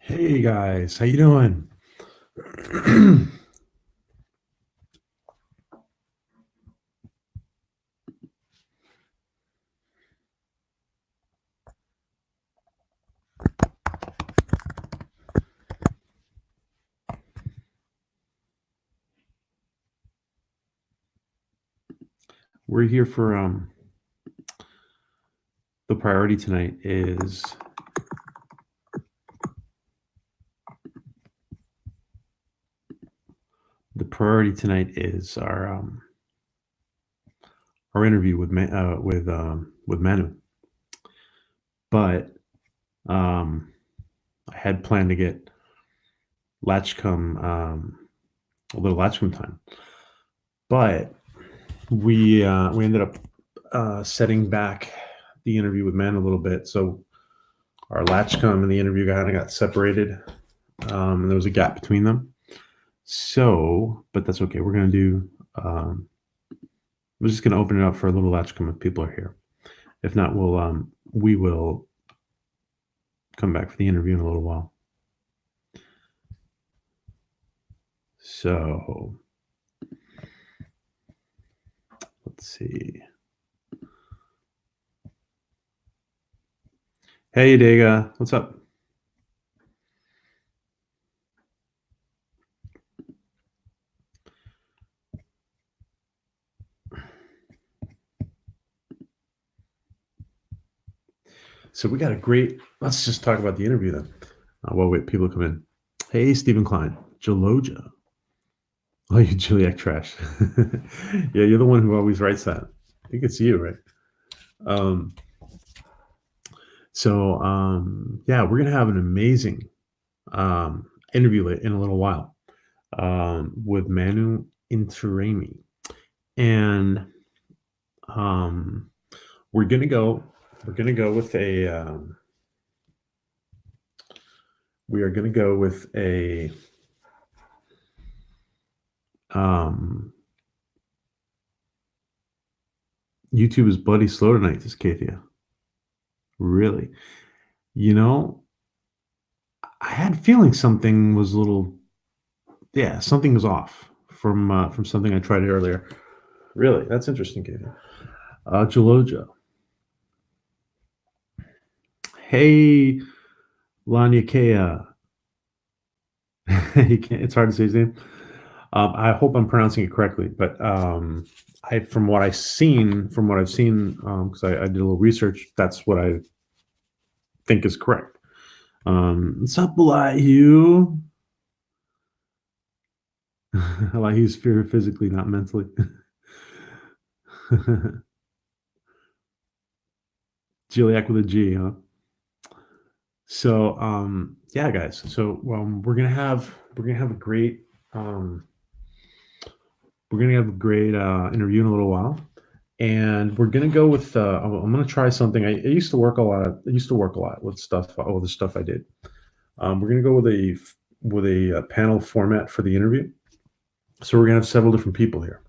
Hey guys, how you doing? We're here for the priority tonight is our interview with Manu. But I had planned to get Latchkum a little Latchkum time. But we ended up setting back the interview with Manu a little bit. So our Latchkum and the interview kind of got separated. And there was a gap between them. So, but that's okay. We're just gonna open it up for a little Latchkum if people are here. If not, we will come back for the interview in a little while. So let's see. Hey Dega, what's up? So we got a great. Let's just talk about the interview then. While wait, people come in. Hey Stephen Klein, Jaloja. Oh, you Juliac trash. Yeah, you're the one who always writes that. I think it's you, right? Yeah, we're gonna have an amazing interview in a little while with Manu Intiraymi, and um, we're gonna go. We're gonna go with a. We are gonna go with a. YouTube is bloody slow tonight, says Kathia. Really? You know, I had feeling something was a little. Yeah, something was off from something I tried earlier. Really, that's interesting, Kathia. Jaloja. Hey, Lanya Kea. It's hard to say his name. I hope I'm pronouncing it correctly, but from what I've seen, because I did a little research, that's what I think is correct. What's up, Elihu? Elihu's fear physically, not mentally. Giliac with a G, huh? So yeah, guys. So we're gonna have a great interview in a little while, and we're gonna go with. I'm gonna try something. I used to work a lot. I used to work a lot with stuff. All the stuff I did. We're gonna go with a panel format for the interview. So we're gonna have several different people here,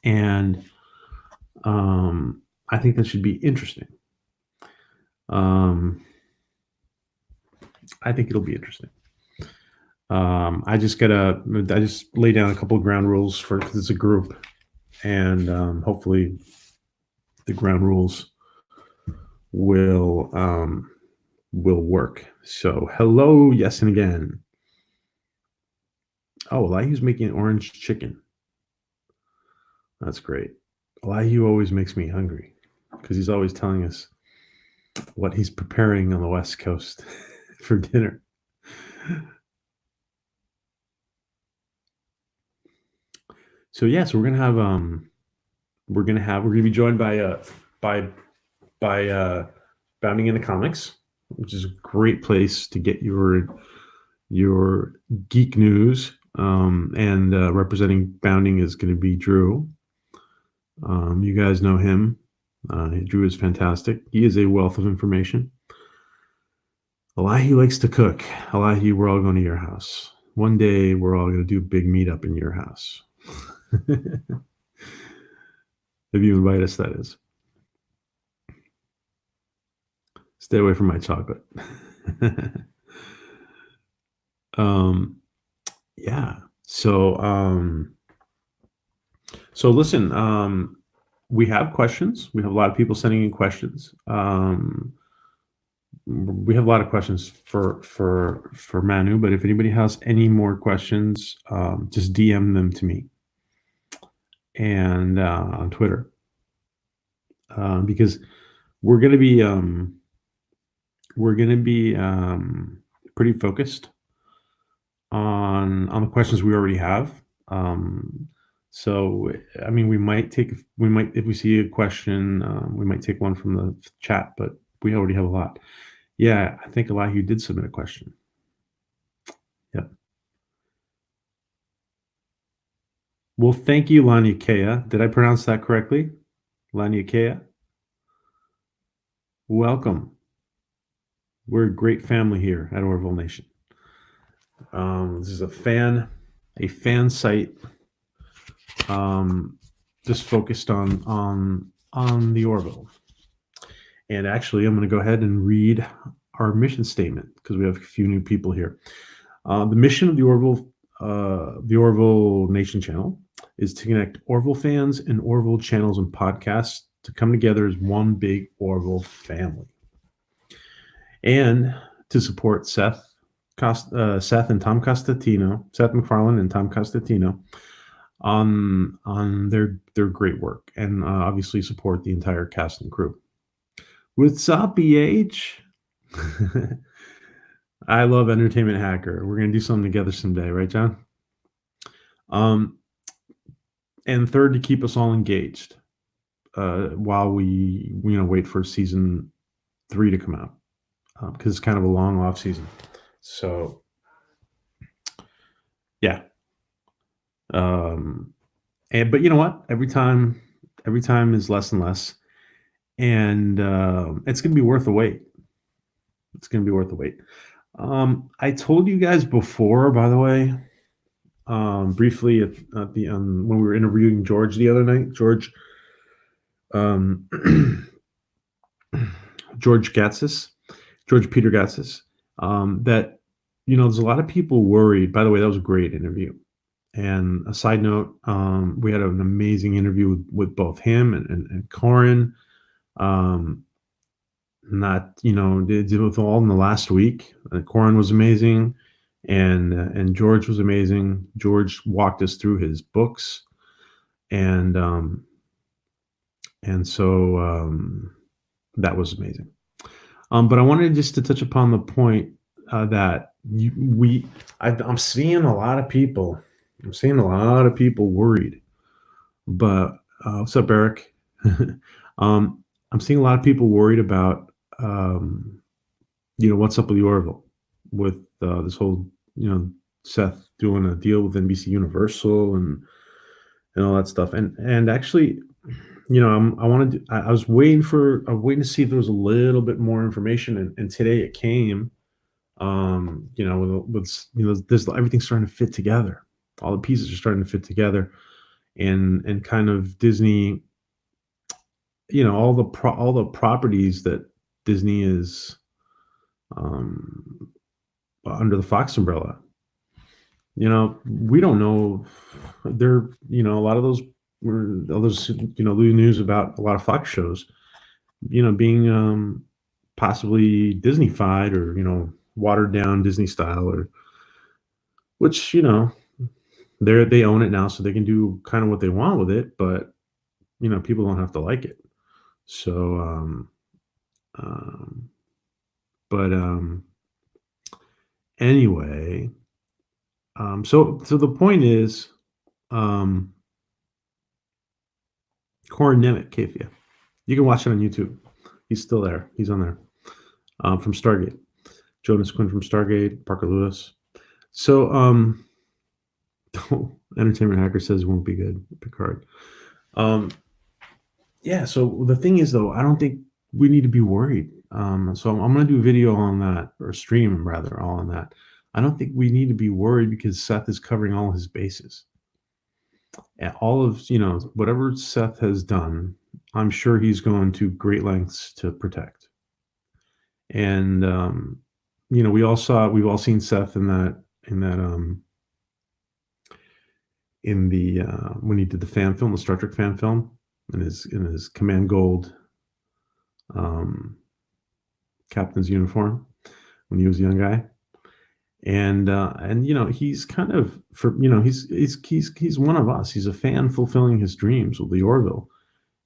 and I think that should be interesting. I think it'll be interesting. I just lay down a couple of ground rules because it's a group, and hopefully the ground rules will work. So hello, yes, and again. Oh, Elihu's making orange chicken. That's great. Elihu always makes me hungry because he's always telling us what he's preparing on the West Coast for dinner. So yeah, so we're gonna be joined by Bounding into Comics, which is a great place to get your geek news. And representing Bounding is going to be Drew. You guys know him. Drew is fantastic. He is a wealth of information. Elihu likes to cook. Elihu, we're all going to your house. One day, we're all going to do a big meetup in your house. If you invite us, that is. Stay away from my chocolate. Um, yeah. So listen, we have questions. We have a lot of people sending in questions. We have a lot of questions for Manu, but if anybody has any more questions, just DM them to me and on Twitter, because we're gonna be we're gonna be pretty focused on the questions we already have. Um, so I mean, we might if we see a question, we might take one from the chat, but we already have a lot. Yeah, I think a lot of you did submit a question. Yep. Well, thank you, Laniakea. Did I pronounce that correctly? Laniakea? Welcome. We're a great family here at Orville Nation. This is a fan site, just focused on the Orville. And actually, I'm going to go ahead and read our mission statement because we have a few new people here. The mission of the Orville Nation channel is to connect Orville fans and Orville channels and podcasts to come together as one big Orville family, and to support Seth and Tom Costatino, Seth MacFarlane and Tom Costatino on their great work, and obviously support the entire cast and crew. What's up, BH? I love Entertainment Hacker. We're gonna do something together someday, right, John? And third, to keep us all engaged while we wait for season 3 to come out, because it's kind of a long off season. So yeah. But you know what? Every time is less and less, and it's gonna be worth the wait. It's gonna be worth the wait. I told you guys before, by the way, briefly at the when we were interviewing George the other night, George Peter Gatsis, that there's a lot of people worried. By the way, that was a great interview. And a side note, we had an amazing interview with both him and Corin. Not did it all in the last week. Corin was amazing, and George was amazing. George walked us through his books, and so that was amazing. But I wanted just to touch upon the point that I'm seeing a lot of people. I'm seeing a lot of people worried. But what's up, Eric? I'm seeing a lot of people worried about what's up with the Orville, with this whole Seth doing a deal with NBC Universal and all that stuff. And actually, I was waiting to see if there was a little bit more information, and today it came. There's everything's starting to fit together. All the pieces are starting to fit together, and kind of Disney, all the properties that Disney is under the Fox umbrella. We don't know. There, a lot of those news about a lot of Fox shows, being possibly Disney-fied or watered down Disney style, or which they own it now, so they can do kind of what they want with it, but people don't have to like it. So anyway, so the point is, Corin Nemec, Kafia. You can watch it on YouTube. He's still there. He's on there. From Stargate. Jonas Quinn from Stargate, Parker Lewis. So Entertainment Hacker says it won't be good, Picard. Yeah, so the thing is, though, I don't think we need to be worried. So I'm going to do a video on that, or stream rather, all on that. I don't think we need to be worried because Seth is covering all his bases. And all of, whatever Seth has done, I'm sure he's going to great lengths to protect. And, we've all seen Seth in that in that in the when he did the fan film, the Star Trek fan film, in his command gold um, captain's uniform when he was a young guy. And he's kind of he's one of us. He's a fan fulfilling his dreams with the Orville,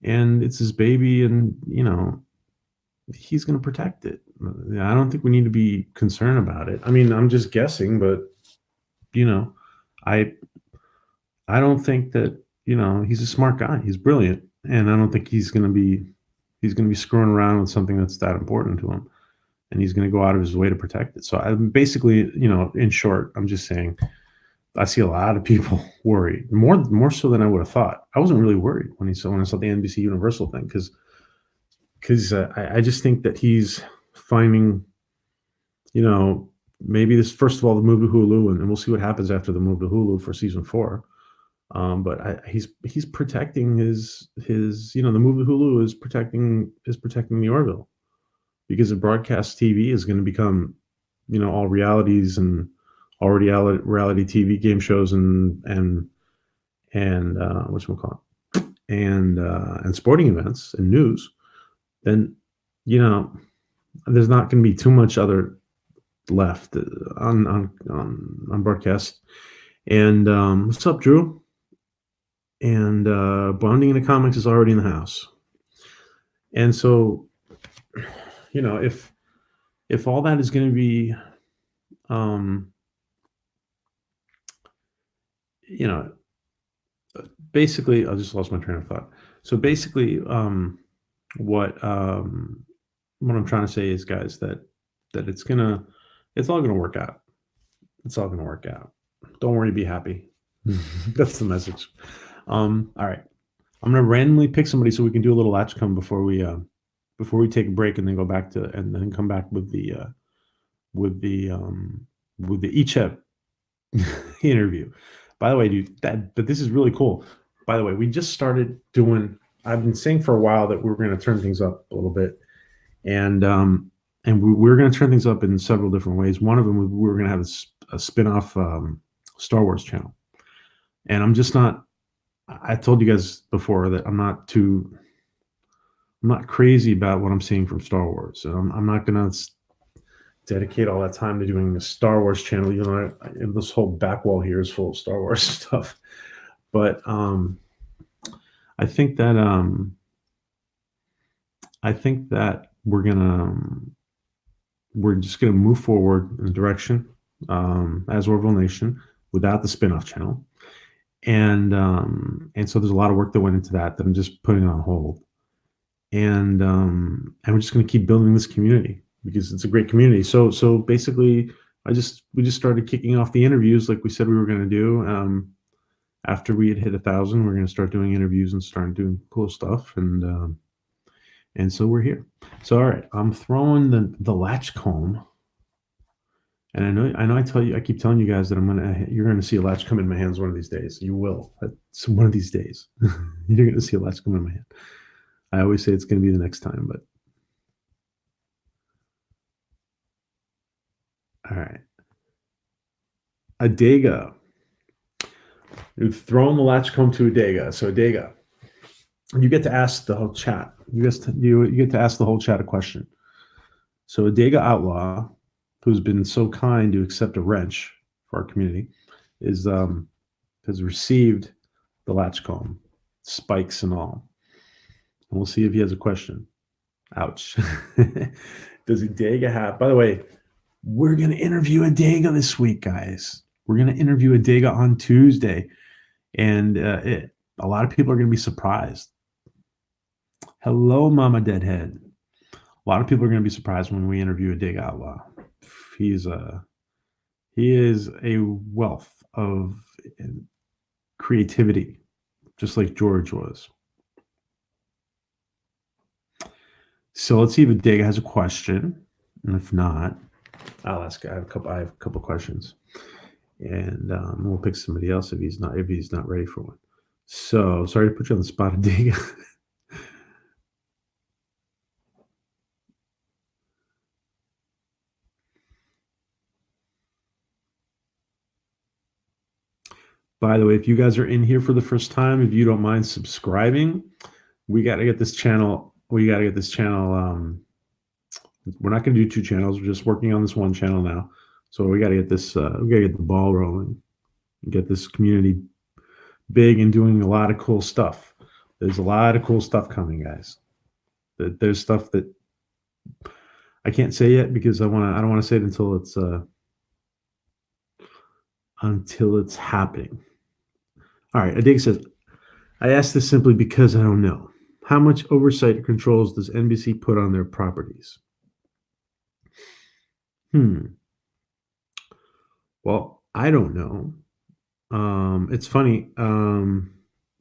and it's his baby, and he's going to protect it. I don't think we need to be concerned about it. I mean, I'm just guessing, but you know, I I don't think that he's a smart guy. He's brilliant, and I don't think he's going to be screwing around with something that's that important to him, and he's going to go out of his way to protect it. So I'm basically, in short, I'm just saying I see a lot of people worried, more so than I would have thought. I wasn't really worried when I saw the NBC Universal thing because I just think that he's finding, maybe this first of all the move to Hulu, and we'll see what happens after the move to Hulu for season 4. But he's protecting his the move to Hulu is protecting the Orville, because the broadcast TV is going to become all realities and all reality TV game shows and whatchamacallit, and sporting events and news. Then you know there's not going to be too much other left on broadcast. And what's up, Drew? And Bonding in the Comics is already in the house. And so, if all that is going to be, um, you know, basically, I just lost my train of thought. So basically, what I'm trying to say is, guys, that it's all gonna work out. It's all gonna work out. Don't worry, be happy. That's the message. All right, I'm gonna randomly pick somebody so we can do a little Latchkum before we take a break, and then go back to and then come back with the with the Ichep interview. By the way, dude, but this is really cool. By the way, we just started doing. I've been saying for a while that we were going to turn things up a little bit, and we're going to turn things up in several different ways. One of them, we were going to have a spin-off Star Wars channel, and I'm just not. I told you guys before that I'm not crazy about what I'm seeing from Star Wars, and I'm not going to dedicate all that time to doing a Star Wars channel. This whole back wall here is full of Star Wars stuff. But I think that we're just gonna move forward in the direction as Orville Nation without the spin-off channel, and so there's a lot of work that went into that I'm just putting on hold, and we're just gonna keep building this community because it's a great community. So basically, we just started kicking off the interviews like we said we were going to do. After we had hit 1,000, we're going to start doing interviews and start doing cool stuff, and so we're here. So all right, I'm throwing the Latchkum, and I know I keep telling you guys that you're gonna see a Latchkum in my hands one of these days. You will. One of these days, you're gonna see a Latchkum in my hand. I always say it's gonna be the next time, but all right. Adega. You've thrown the Latchkum to Adega. So Adega, you get to ask the whole chat. You get to ask the whole chat a question. So Adega Outlaw, who's been so kind to accept a wrench for our community, has received the Latchkum, spikes and all. And we'll see if he has a question. Ouch. Does Adega have? By the way, we're gonna interview Adega this week, guys. We're gonna interview Adega on Tuesday, and a lot of people are gonna be surprised. Hello, Mama Deadhead. A lot of people are gonna be surprised when we interview Adega Outlaw. He is a wealth of creativity, just like George was. So let's see if Adega has a question, and if not, I'll ask. I have a couple questions, and we'll pick somebody else if he's not ready for one. So sorry to put you on the spot, Adega. By the way, if you guys are in here for the first time, if you don't mind subscribing, we got to get this channel. We got to get this channel. We're not going to do two channels. We're just working on this one channel now. So we got to get this. We got to get the ball rolling. Get this community big and doing a lot of cool stuff. There's a lot of cool stuff coming, guys. There's stuff that I can't say yet because I don't want to say it until it's happening. All right. Adig says, I ask this simply because I don't know. How much oversight and controls does NBC put on their properties? Well, I don't know. It's funny.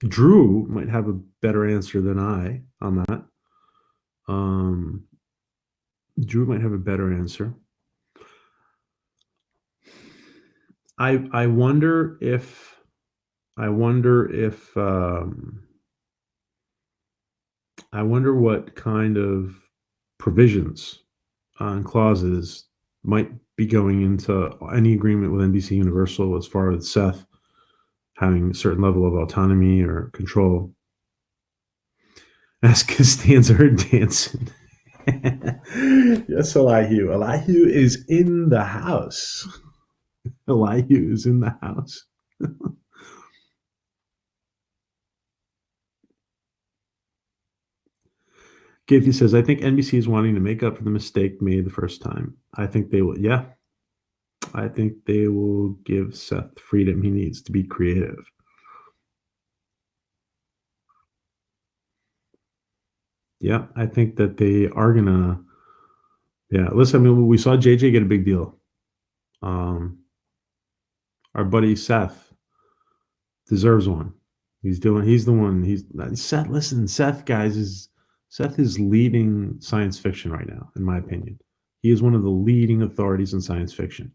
Drew might have a better answer than I on that. Drew might have a better answer. I wonder if I wonder what kind of provisions and clauses might be going into any agreement with NBC Universal as far as Seth having a certain level of autonomy or control. Ask Costanza or dancing. Yes, Elihu. Elihu is in the house. Elihu is in the house. Kathy says, I think NBC is wanting to make up for the mistake made the first time. I think they will. Yeah. I think they will give Seth freedom he needs to be creative. Yeah. I think that they are going to. Yeah. Listen, I mean, we saw JJ get a big deal. Our buddy Seth deserves one. He's the one. Seth, listen, Seth is leading science fiction right now, in my opinion. He is one of the leading authorities in science fiction.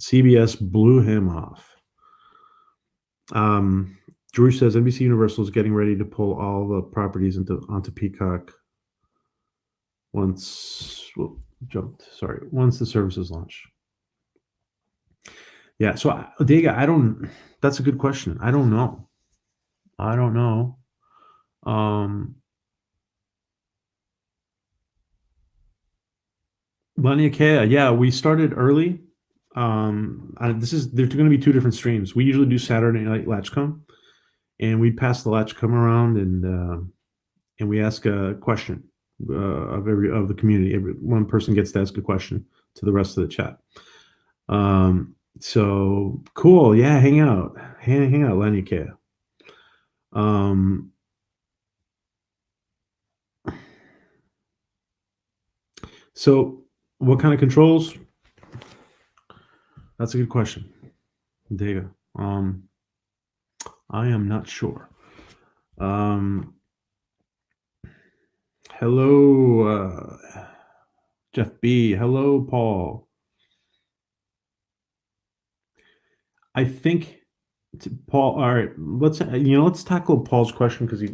CBS blew him off. Drew says NBC Universal is getting ready to pull all the properties onto Peacock once the service is launched. Yeah, so Dega, that's a good question. I don't know. Lania Kea, yeah, we started early. There's going to be two different streams. We usually do Saturday night Latchkum, and we pass the Latchkum around and we ask a question of the community. One person gets to ask a question to the rest of the chat. So cool, yeah. Hang out, Lania Kea. So what kind of controls? That's a good question, Dega. I am not sure. Hello, Jeff B. Hello, Paul. I think Paul. All right, let's tackle Paul's question because he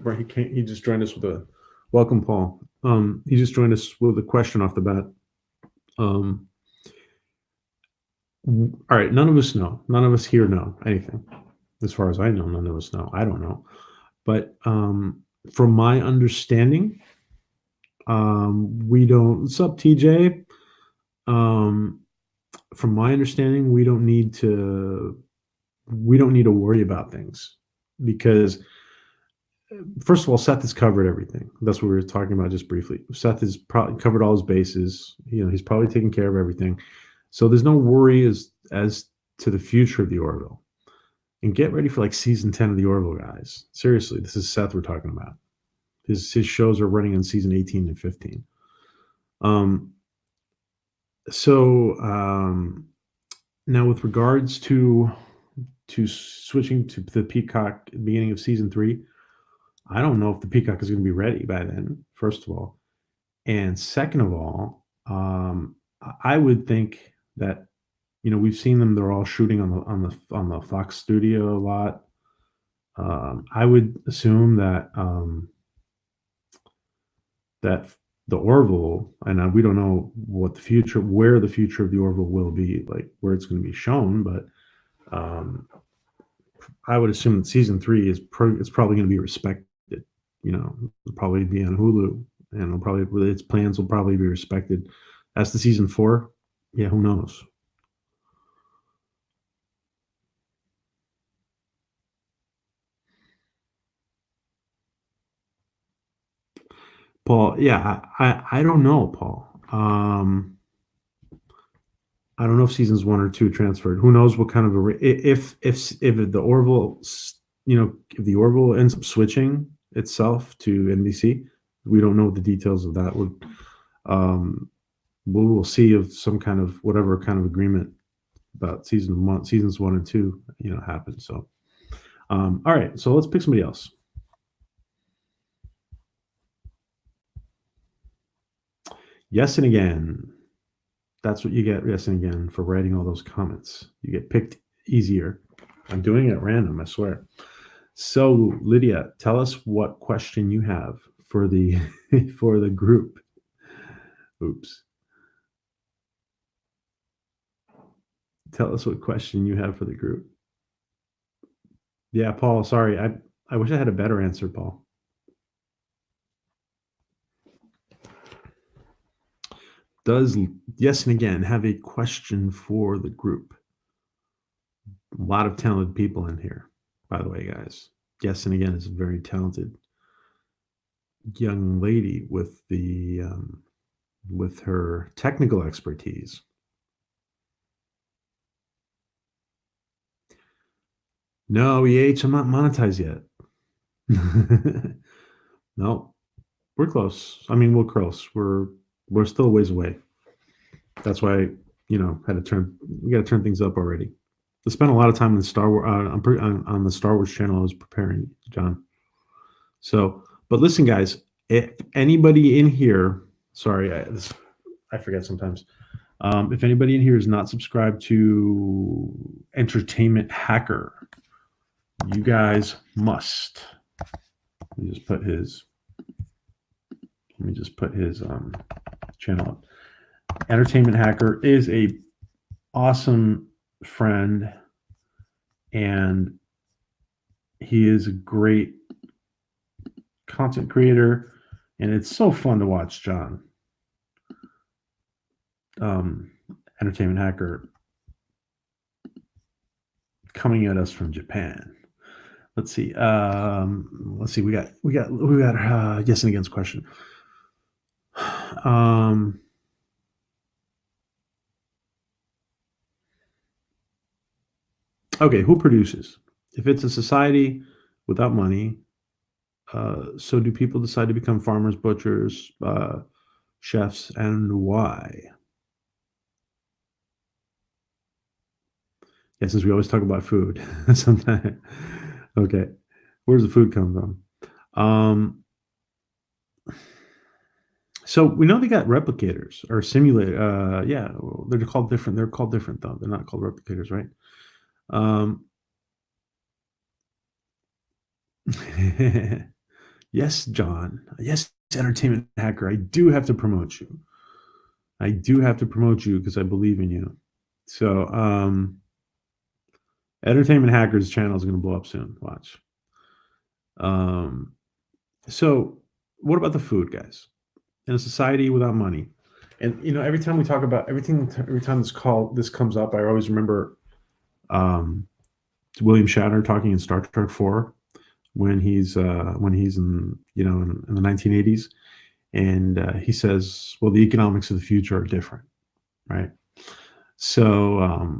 just joined us with a welcome, Paul. He just joined us with a question off the bat. All right, none of us know. None of us here know anything. As far as I know, none of us know. I don't know. But from my understanding, we don't. What's up, TJ? From my understanding, we don't need to worry about things because, first of all, Seth has covered everything. That's what we were talking about just briefly. Seth has probably covered all his bases. He's probably taken care of everything. So there's no worry as to the future of the Orville. And get ready for like season 10 of the Orville, guys. Seriously, this is Seth we're talking about. His shows are running in season 18 and 15. Now with regards to switching to the Peacock at the beginning of season 3, I don't know if the Peacock is going to be ready by then, first of all. And second of all, I would think that, we've seen them, they're all shooting on the Fox studio a lot. I would assume that the Orville, and we don't know where the future of the Orville will be, like where it's going to be shown, but I would assume that season 3 it's probably going to be respected. It'll probably be on Hulu, and it'll probably its plans will probably be respected. As to season 4, yeah, who knows? Paul, yeah, I don't know, Paul. I don't know if seasons 1 or 2 transferred. Who knows what kind of if the Orville, if the Orville ends up switching itself to NBC, we don't know what the details of that would. Um, we'll see if some kind of whatever kind of agreement about seasons 1 and 2, happens. So, all right, so let's pick somebody else. Yes, and again. That's what you get, yes, and again, for writing all those comments. You get picked easier. I'm doing it at random, I swear. So, Lydia, tell us what question you have for the for the group. Oops. Tell us what question you have for the group. Yeah, Paul, sorry. I wish I had a better answer, Paul. Does yes and again have a question for the group? A lot of talented people in here, by the way, guys. Yes and again is a very talented young lady with her technical expertise. No, EH, I'm not monetized yet. No, we're close. I mean, we're close. We're still a ways away. That's why had to turn. We got to turn things up already. I spent a lot of time in the Star Wars on the Star Wars channel. I was preparing, John. So, but listen, guys, if anybody in here, sorry, I forget sometimes. If anybody in here is not subscribed to Entertainment Hacker, you guys must. Let me just put his. Let me just put his channel up. Entertainment Hacker is a awesome friend, and he is a great content creator, and it's so fun to watch John. Entertainment Hacker coming at us from Japan. Let's see. We got yes and against question. Okay, who produces? If it's a society without money, so do people decide to become farmers, butchers, chefs, and why? Yeah, since we always talk about food, sometimes. Okay, where does the food come from? So we know they got replicators or simulator. Yeah, they're called different. They're called different though. They're not called replicators, right? Um, yes, John. Yes, Entertainment Hacker. I do have to promote you. I do have to promote you because I believe in you. So, Entertainment Hacker's channel is going to blow up soon. Watch. Um, so, what about the food, guys? In a society without money, and every time we talk about everything, every time this comes up, I always remember um, William Shatner talking in Star Trek 4 when he's in in the 1980s, and he says, "Well, the economics of the future are different, right?" So,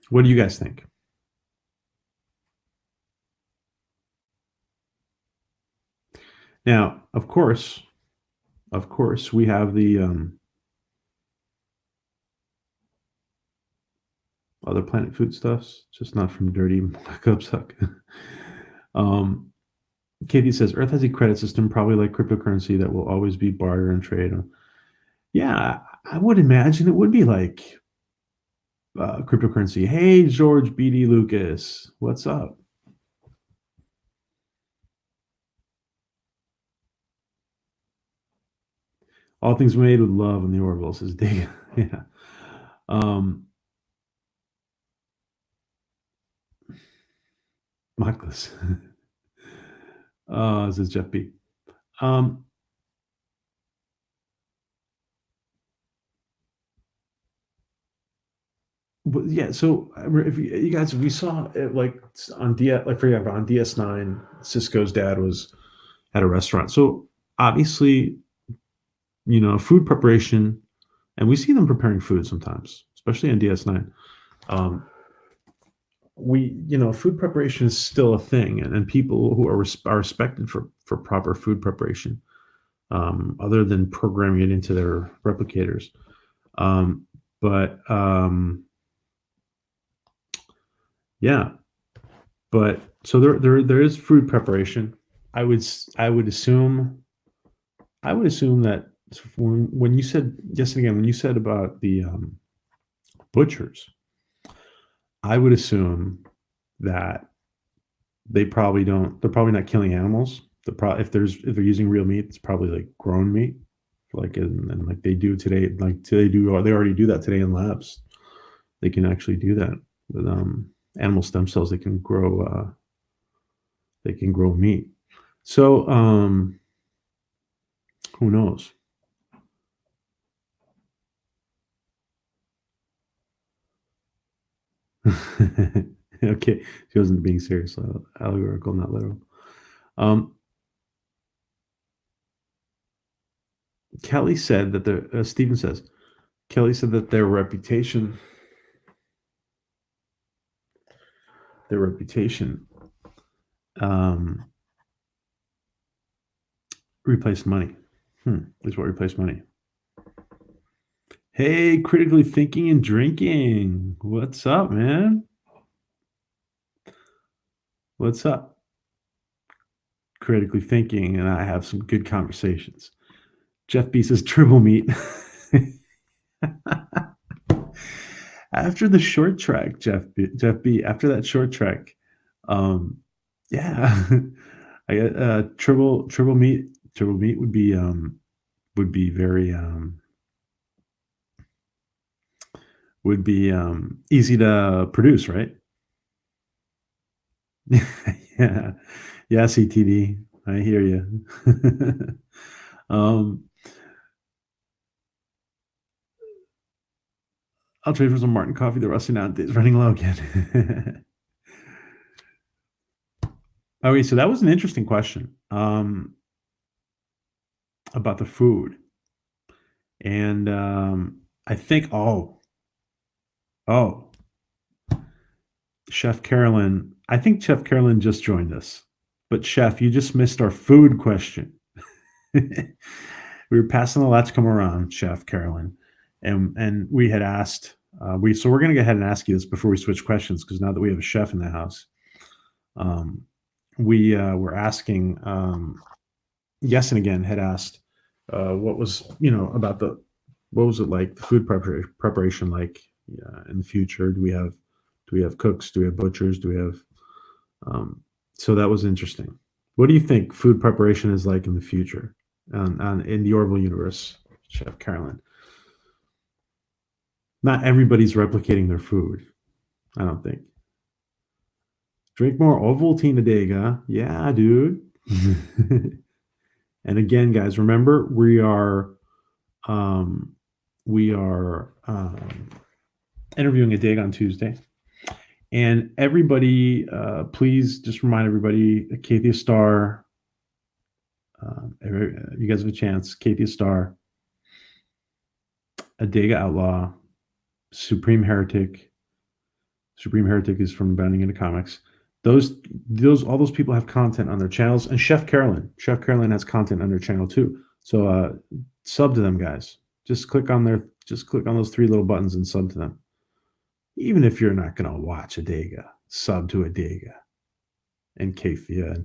what do you guys think? Now, of course, we have the other Planet foodstuffs, just not from Dirty Cupsuck. um, Katie says Earth has a credit system, probably like cryptocurrency, that will always be barter and trade. Yeah, I would imagine it would be like cryptocurrency. Hey, George BD Lucas, what's up? All things made with love in the Orville says Dig. Yeah. Um, Mockless. Says Jeff B. Um, but yeah, so if you guys, if we saw it like on like for example, on DS9, Cisco's dad was at a restaurant. So obviously, food preparation, and we see them preparing food sometimes, especially on DS9. Um, food preparation is still a thing, and people who are respected for proper food preparation, other than programming it into their replicators. Um, but yeah, but so there is food preparation. I would I would assume that when you said yes again when you said about the butchers, I would assume that they probably don't. They're probably not killing animals. If they're using real meat, it's probably like grown meat, like and like they do today. Like they already do that today in labs. They can actually do that with animal stem cells. They can grow meat. So who knows? Okay, she wasn't being serious. Allegorical, not literal. Um, Kelly said that Stephen says Kelly said that their reputation um, replaced money. Is what replaced money. Hey, critically thinking and drinking. What's up, man? What's up? Critically thinking, and I have some good conversations. Jeff B says triple meat. After the short track, Jeff B. After that short track, um, yeah, I got triple meat. Triple meat would be very easy to produce, right? Yeah, yeah, CTD. I hear you. um, I'll trade for some Martin coffee. The rusty now is running low again. Okay, so that was an interesting question about the food, and I think oh, Chef Carolyn. I think Chef Carolyn just joined us, but Chef, you just missed our food question. We were passing the Latchkum around, Chef Carolyn, and we had asked we're going to go ahead and ask you this before we switch questions because now that we have a chef in the house, um, we were asking yes and again had asked what was about what was it like the food preparation like in the future? Do we have cooks? Do we have butchers? Do we have so that was interesting. What do you think food preparation is like in the future in the Orville universe, Chef Carolyn? Not everybody's replicating their food, I don't think. Drink more Ovaltine today, huh? Yeah, dude. And again, guys, remember um, we are interviewing a dig on Tuesday. And everybody, please just remind everybody, Kathia Star, you guys have a chance. Kathia Star, Adega Outlaw, Supreme Heretic. Supreme Heretic is from Bounding into Comics. All those people have content on their channels, and Chef Carolyn. Chef Carolyn has content on their channel too. So sub to them, guys. Just click on those three little buttons and sub to them. Even if you're not gonna watch Adega, sub to Adega and Kathia,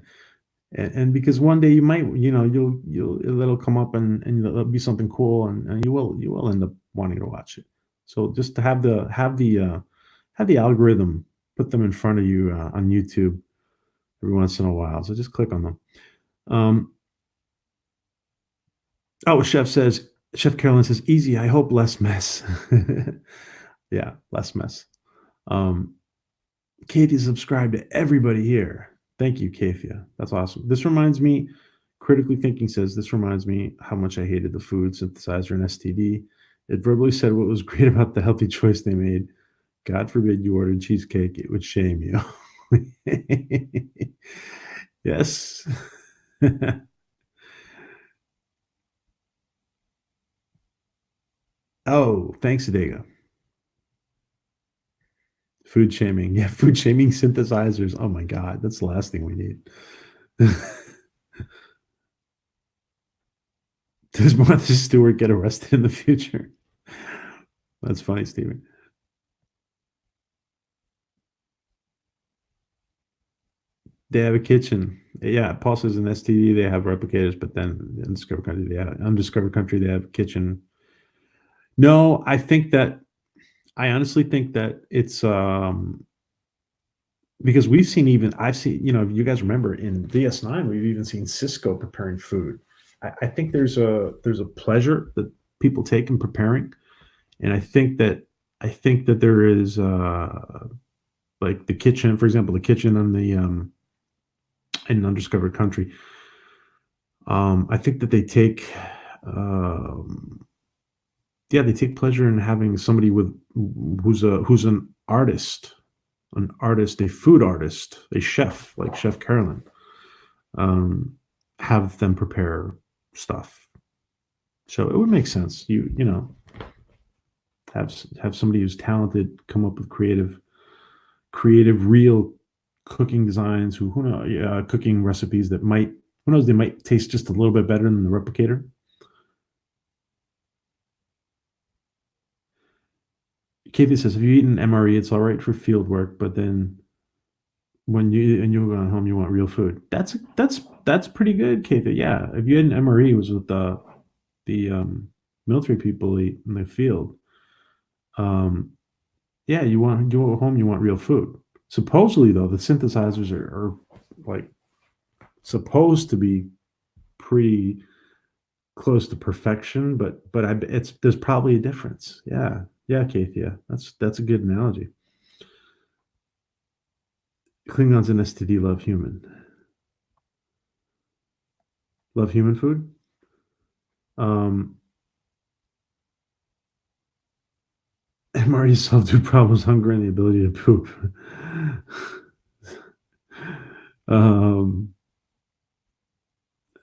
and because one day you might, it'll come up and it'll be something cool, and you will end up wanting to watch it. So just to have the algorithm put them in front of you on YouTube every once in a while. So just click on them. Chef Carolyn says, easy. I hope, less mess. Yeah, less mess. Um, Kathia subscribed to everybody here. Thank you, Kathia. That's awesome. This reminds me, critically thinking says, this reminds me how much I hated the food synthesizer and STD. It verbally said what was great about the healthy choice they made. God forbid you ordered cheesecake, it would shame you. Yes. Oh, thanks, Adega. Food shaming. Yeah, food shaming synthesizers. Oh my God, that's the last thing we need. Does Martha Stewart get arrested in the future? That's funny, Steven. They have a kitchen. Yeah, Paul says in STD they have replicators, but then in Discovery Country, they have Undiscovered Country, they have a kitchen. No, I honestly think that it's because we've seen even I've seen, if you guys remember in DS9, we've even seen Cisco preparing food. I think there's a pleasure that people take in preparing, and I think that there is like the kitchen, for example, the kitchen on the in Undiscovered Country. I think that they take um, yeah, they take pleasure in having somebody who's an artist, a food artist, a chef like Chef Carolyn, um, have them prepare stuff. So it would make sense. Have somebody who's talented come up with creative, real cooking designs. Who knows, cooking recipes that might, who knows, they might taste just a little bit better than the replicator. Kathy says, "If you eat an MRE, it's all right for field work, but then when you go home, you want real food." That's pretty good, Kathy. Yeah, if you had an MRE, was with the military people eat in the field. Um, yeah, you go home, you want real food. Supposedly, though, the synthesizers are like supposed to be pretty close to perfection, but it's there's probably a difference. Yeah, yeah, Keith. Yeah, that's a good analogy. Klingons in STD love human food. Um, MREs solve two problems: hunger and the ability to poop. um,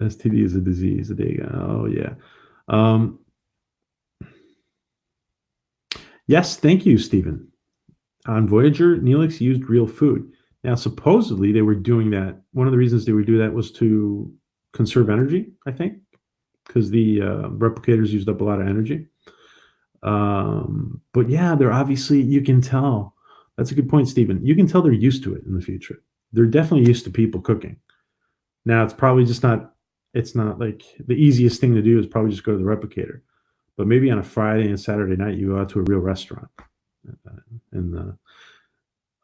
STD is a disease. Oh yeah. Um, yes, thank you, Stephen. On Voyager, Neelix used real food. Now, supposedly, they were doing that. One of the reasons they would do that was to conserve energy, I think, because the replicators used up a lot of energy. But yeah, they're obviously, you can tell. That's a good point, Stephen. You can tell they're used to it in the future. They're definitely used to people cooking. Now, it's probably just not, it's not like the easiest thing to do is probably just go to the replicator. But maybe on a Friday and Saturday night, you go out to a real restaurant. And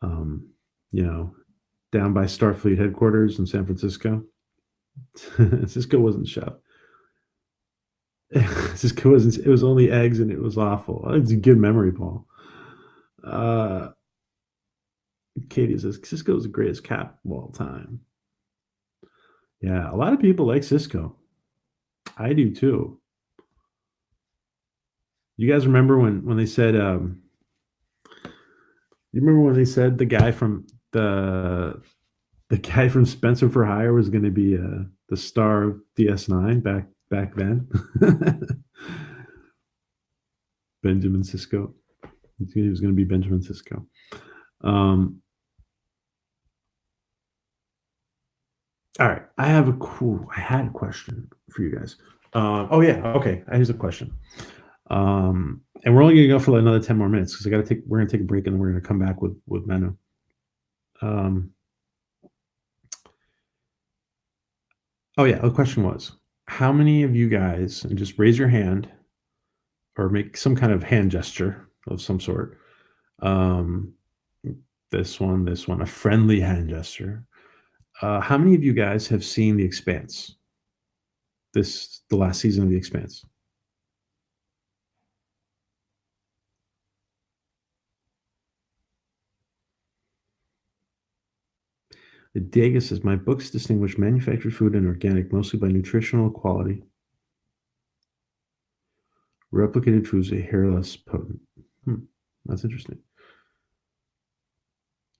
um, you know, down by Starfleet headquarters in San Francisco. Cisco wasn't chef. Cisco wasn't. It was only eggs, and it was awful. It's a good memory, Paul. Uh, Katie says Cisco is the greatest cap of all time. Yeah, a lot of people like Cisco. I do too. You guys remember when they said? You remember when they said the guy from Spencer for Hire was going to be the star of DS9 back then. Benjamin Sisko. He was going to be Benjamin Sisko. Um, all right, I had a question for you guys. Oh yeah, okay. Here's a question. And we're only going to go for like another 10 more minutes because we're going to take a break and then we're going to come back with Manu. Um, oh yeah, the question was, how many of you guys, and just raise your hand or make some kind of hand gesture of some sort. Um, this one, a friendly hand gesture. How many of you guys have seen The Expanse? The last season of The Expanse. The Dega says, my books distinguish manufactured food and organic mostly by nutritional quality. Replicated foods are hair less potent. That's interesting.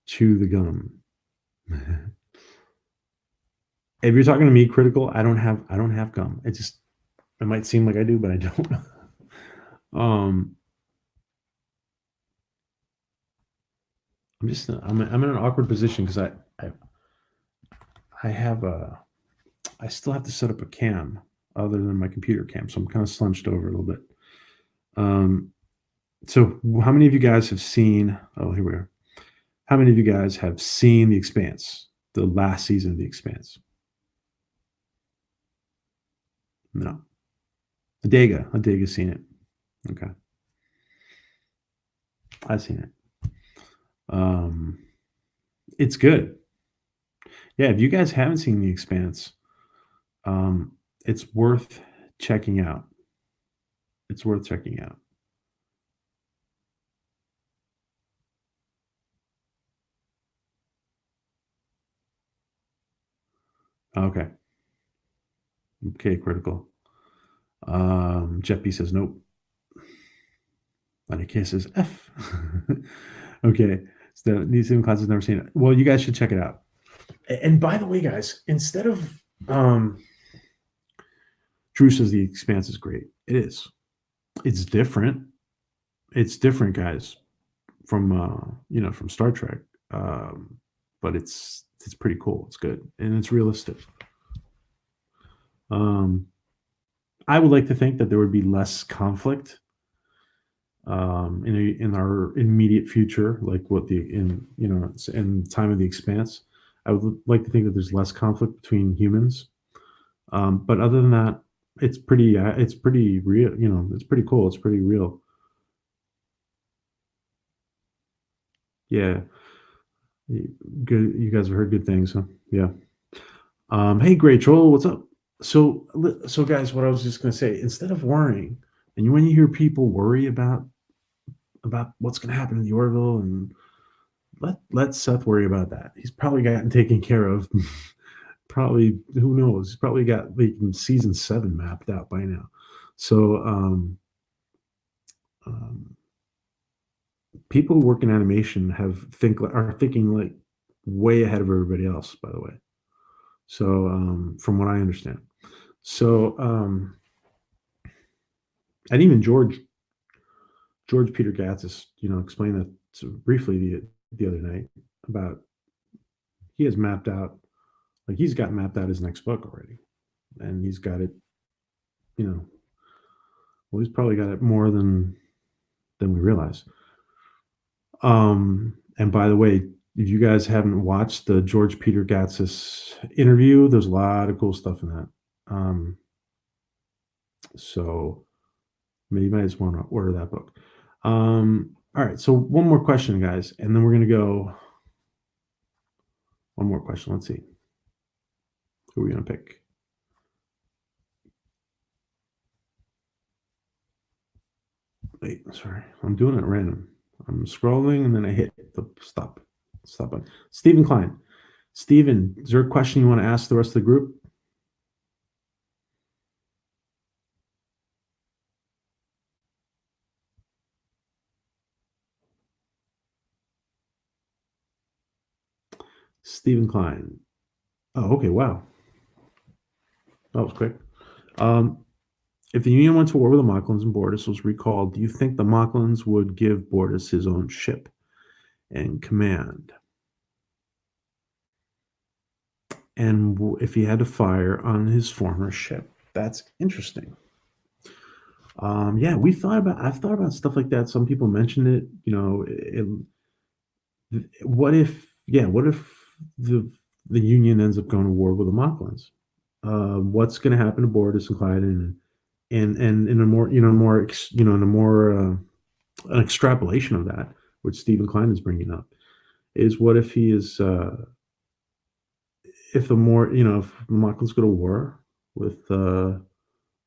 Chew the gum. If you're talking to me, critical, I don't have gum. It might seem like I do, but I don't. um, I'm in an awkward position because I have a I still have to set up a cam other than my computer cam, so I'm kind of slunched over a little bit. Um, so how many of you guys have seen? Oh, here we are. How many of you guys have seen The Expanse, the last season of The Expanse? No. Adega's seen it. Okay, I've seen it. It's good. Yeah, if you guys haven't seen The Expanse, um, it's worth checking out. It's worth checking out. Okay. Okay, critical. Jeppy says nope. K says F. Okay. So these same classes never seen it. Well, you guys should check it out. And by the way, guys, instead of Drew says The Expanse is great. It is. It's different. It's different, guys, from from Star Trek. But it's pretty cool. It's good and it's realistic. I would like to think that there would be less conflict in our immediate future, like what the in time of The Expanse. I would like to think that there's less conflict between humans. But other than that, it's pretty real. It's pretty cool. It's pretty real. Yeah, good. You guys have heard good things, huh? Yeah. Hey, Great Troll, what's up? So guys, what I was just gonna say, instead of worrying, and when you hear people worry about what's gonna happen in the Orville, and let Seth worry about that. He's probably gotten taken care of. Probably, who knows? He's probably got like season 7 mapped out by now. So um, people who work in animation are thinking like way ahead of everybody else. By the way, so from what I understand, so and even George Peter Gatzis, explained that briefly the other night about he has mapped out, like he's got mapped out his next book already, and he's got it, you know, well, he's probably got it more than we realize. And by the way, if you guys haven't watched the George Peter Gatzis interview, there's a lot of cool stuff in that. So maybe you might just want to order that book. All right, so one more question, guys, and then we're gonna go. One more question. Let's see. Who are we gonna pick? Wait, sorry, I'm doing it random. I'm scrolling and then I hit the stop button. Stephen Klein. Stephen, is there a question you want to ask the rest of the group? Stephen Klein. Oh, okay. Wow. That was quick. If the Union went to war with the Moclans and Bortus was recalled, do you think the Moclans would give Bortus his own ship and command? And if he had to fire on his former ship? That's interesting. Yeah, I've thought about stuff like that. Some people mentioned it. What if the Union ends up going to war with the Moclans? What's going to happen to Bortus and Clyde, and in a more in a more an extrapolation of that, which Stephen Klein is bringing up, is what if he is if the more if the Moclans go to war with the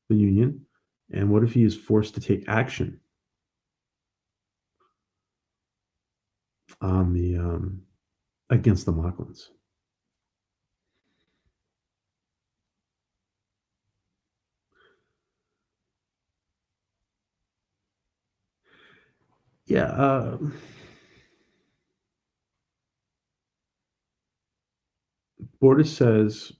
Union, and what if he is forced to take action on the against the Moclans? Yeah. Bordis says,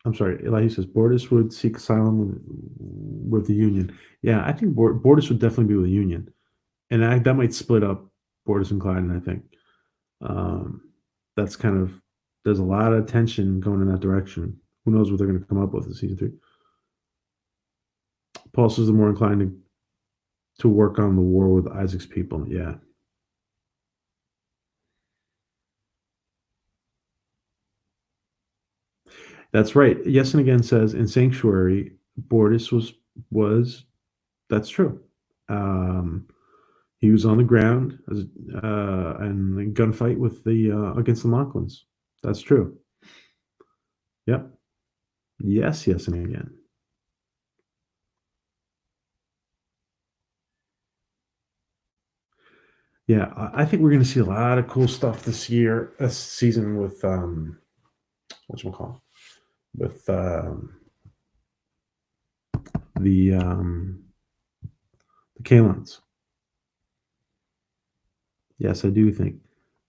I'm sorry, Eli says Bordis would seek asylum with the Union. Yeah, I think Bordis would definitely be with the Union, and that might split up Bordis and Clyde. I think um, that's kind of there's a lot of tension going in that direction. Who knows what they're going to come up with in season three? Paul says they're more inclined to work on the war with Isaac's people. Yeah, that's right. Yes, and again says in Sanctuary, Bordis was that's true. Um, he was on the ground and in gunfight with the against the Lachlan's. That's true. Yep. Yes, yes, and again. Yeah, I think we're going to see a lot of cool stuff this season with what's it called with the um, the Kalons. Yes, I do think.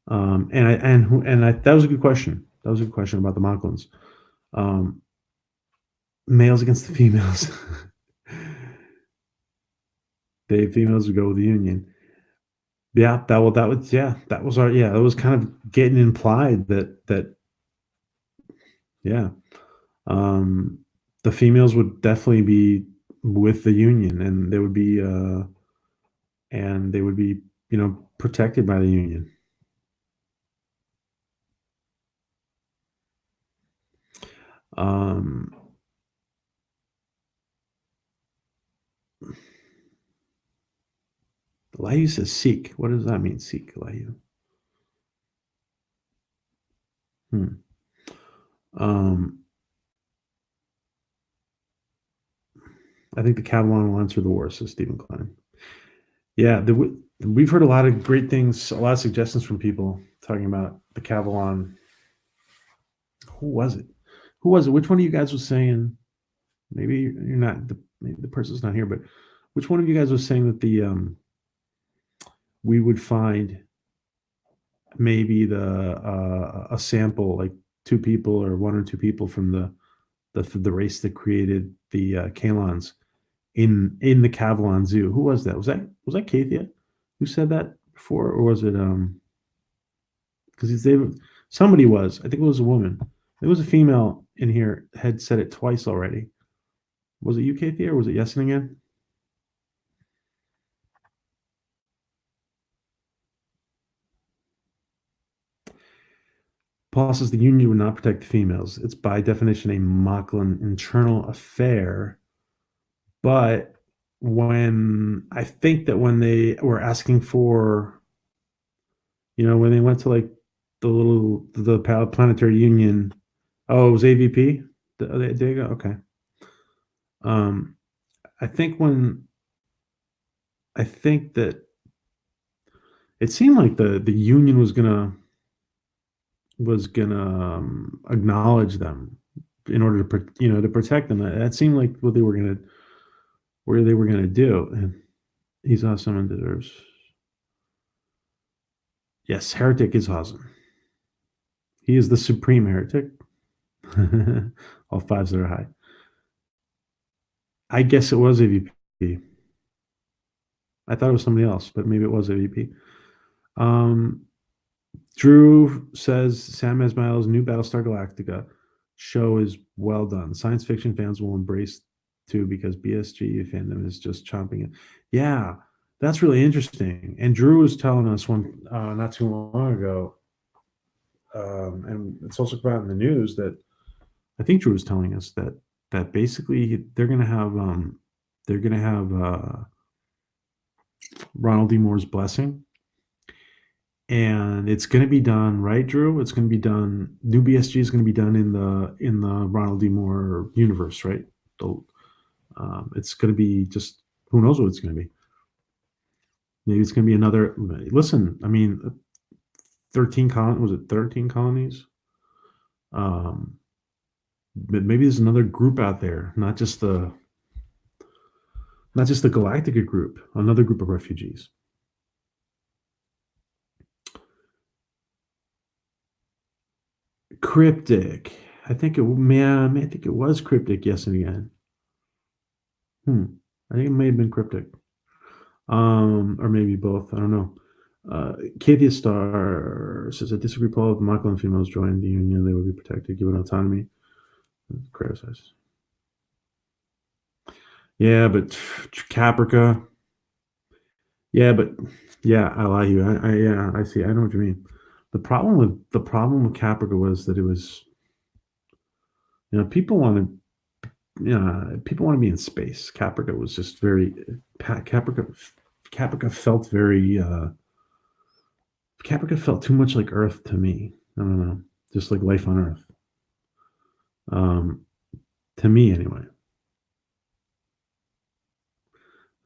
That was a good question. That was a good question about the Mocklins. Um, Males against the females. The females would go with the Union. Yeah, that was our that was kind of getting implied that yeah, um, the females would definitely be with the Union, and they would be protected by the Union. Um, Layu says seek. What does that mean? Seek Layu. Hmm. Um, I think the Cavalon will answer the war, says Stephen Klein. Yeah, we've heard a lot of great things, a lot of suggestions from people talking about the Cavalon. Who was it? Who was it? Which one of you guys was saying? Maybe you're not. Maybe the person's not here, but which one of you guys was saying that the we would find maybe a sample, like two people or one or two people from the race that created the Kalons in the Cavalon Zoo? Who was that? Was that Kathia who said that before, or was it because they somebody was, I think it was a woman. There was a female in here had said it twice already. Was it you, Kathia, or was it Yesin again? Paul says the union would not protect the females. It's by definition a Moclan internal affair. But when I think that when they were asking for, when they went to like the planetary union, oh, it was AVP. There you go. Okay. Um, I think when I think that it seemed like the union was gonna acknowledge them in order to protect them. That seemed like what they were gonna do. And he's awesome and deserves. Yes, heretic is awesome. He is the supreme heretic. All fives that are high. I guess it was AVP. I thought it was somebody else, but maybe it was AVP. Um, Drew says Sam Esmail's new Battlestar Galactica show is well done. Science fiction fans will embrace too because BSG fandom is just chomping it. Yeah, that's really interesting. And Drew was telling us one not too long ago, and it's also come out in the news that I think Drew was telling us that basically they're gonna have Ronald D. Moore's blessing, and it's going to be done, right, Drew? It's going to be done. New BSG is going to be done in the Ronald D. Moore universe, right? It's going to be just who knows what it's going to be. Maybe it's going to be another. Listen, I mean, 13 colonies? Um, but maybe there's another group out there, not just the Galactica group, another group of refugees. Cryptic. I think I think it was cryptic. Yes and again. I think it may have been cryptic. Or maybe both. I don't know. Kathia Star says, I disagree, Paul. If Michael and females joined the union, they would be protected, given autonomy. Criticized. Yeah, but Caprica. Yeah, but yeah, I lie you. Yeah, I see. I know what you mean. The problem with Caprica was that it was, people want to, people want to be in space. Caprica was just very Caprica felt very Caprica felt too much like Earth to me. I don't know, just like life on Earth. To me anyway.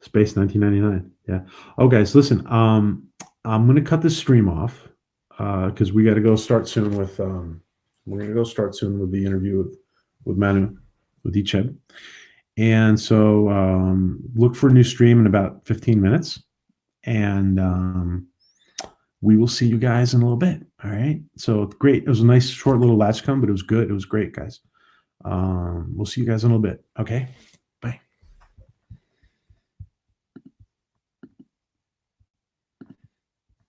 Space 1999. Yeah. Oh, guys, listen. I'm gonna cut this stream off because we got to go start soon with. We're gonna go start soon with the interview with Manu, with Icheb. And so look for a new stream in about 15 minutes. And we will see you guys in a little bit. All right. So great. It was a nice short little Latchkum, but it was good. It was great, guys. We'll see you guys in a little bit. Okay.